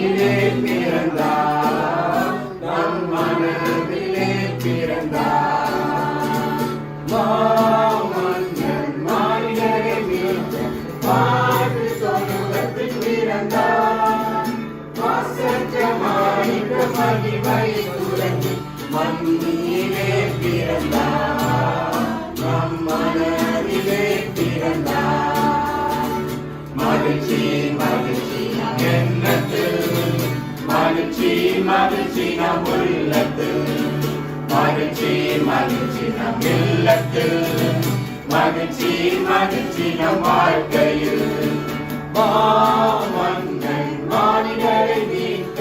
மண்ணிலே பிறந்தார், நம் மனதிலே பிறந்தார். மாமன்னன் மானிடரை மீட்க மாட்டு தொழுவத்தில் பிறந்தார். மாசற்ற மாணிக்க மகிமை துறங்கி மண்ணிலே பிறந்தார், நம் மனதிலே பிறந்தார். மகிழ்ச்சி மகிழ்ச்சி எண்ணத்தில், மகிழ்ச்சி மகிழ்ச்சி நம் உள்ளத்தில், மகிழ்ச்சி மகிழ்ச்சி நம் இல்லத்தில், மகிழ்ச்சி மகிழ்ச்சி நம் வாழ்க்கையில். மாமன்னன் மானிடரை மீட்க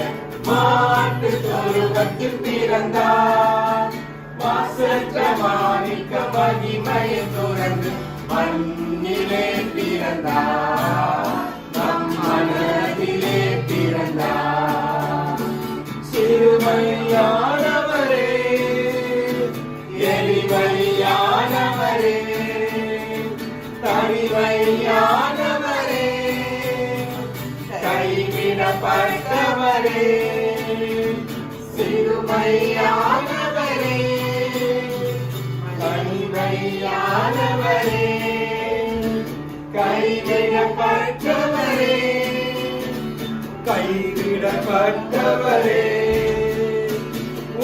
மாட்டு தொழுவத்தில் பிறந்தார். மாசற்ற மாணிக்க மகிமையை துறந்து மண்ணிலே பிறந்தார், நம் மனதிலே பிறந்தார். சிறுமையானவரே, எளிமையானவரே, தனிமையானவரே, கைவிடப்பட்டவரே, சிறுமையானவரே, தனிமையானவரே, கைவிடப்பட்டவரே, கைவிடப்பட்டவரே,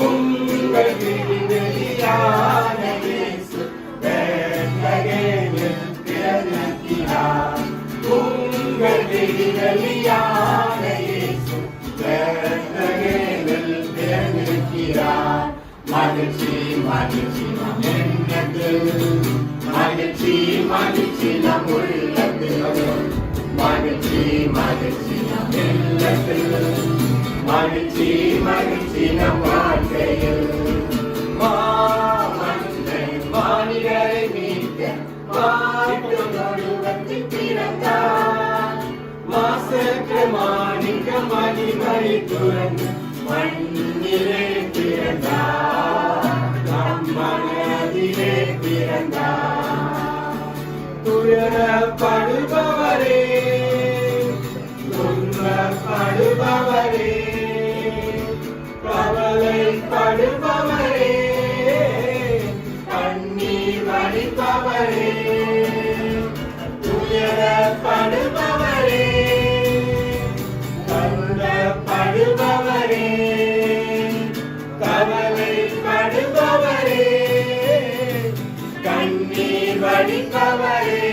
உங்கள் விடுதலையான இயேசு பெத்லகேமில் பிறந்திருக்கிறார். உங்கள் விடுதலையான இயேசு பெத்லகேமில் பிறந்திருக்கிறார். மகிழ்ச்சி மகிழ்ச்சி நம் எண்ணத்தில், மகிழ்ச்சி மகிழ்ச்சி நம் உள்ளத்தில், மகிழ்ச்சி மகிழ்ச்சி நம் இல்லத்தில், மகிழ்ச்சி மகிழ்ச்சி நம் வாழ்க்கையில். மாமன்னன் மானிடரை மீட்க மாட்டு தொழுவத்தில் பிறந்தார். மாசற்ற மாணிக்க மகிமை துறந்து மண்ணிலே பிறந்தார், நம் மனதிலே பிறந்தார். துயரப்படுபவரே, துன்பப்படுபவரே, கவலைப்படுபவரே, கண்ணீர் வடிப்பவரே, துயரப்படுபவரே, கவலைப்படுபவரே, கவலைப்படுபவரே, கண்ணீர் வடிப்பவரே,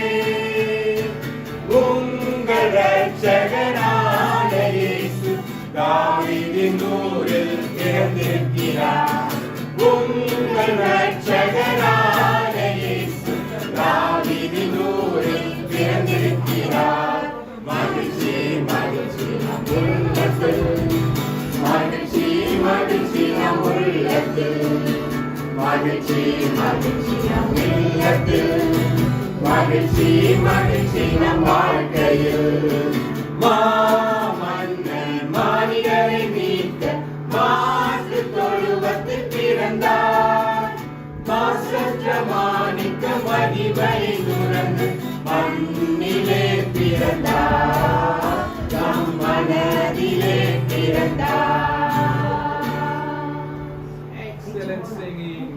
உங்கள் இரட்சகரான இயேசு தாவீதின் ஊரில் பிறந்திருக்கிறார். உங்கள் இரட்சகரான இயேசு தாவீதின் ஊரில் பிறந்திருக்கிறார். மகிழ்ச்சி மகிழ்ச்சி நம் உள்ளத்தில், மகிழ்ச்சி மகிழ்ச்சி நம் உள்ளத்தில், மகிழ்ச்சி மகிழ்ச்சி நம் இல்லத்தில், மகிழ்ச்சி மகிழ்ச்சி நம் வாழ்க்கையில். மாமன்னன் மானிடரை மீட்க மாட்டு தொழுவத்தில் பிறந்தார். மாசற்ற மாணிக்க மகிமை துறந்து மண்ணிலே பிறந்தார், நம் மனதிலே பிறந்தார். Excellent singing.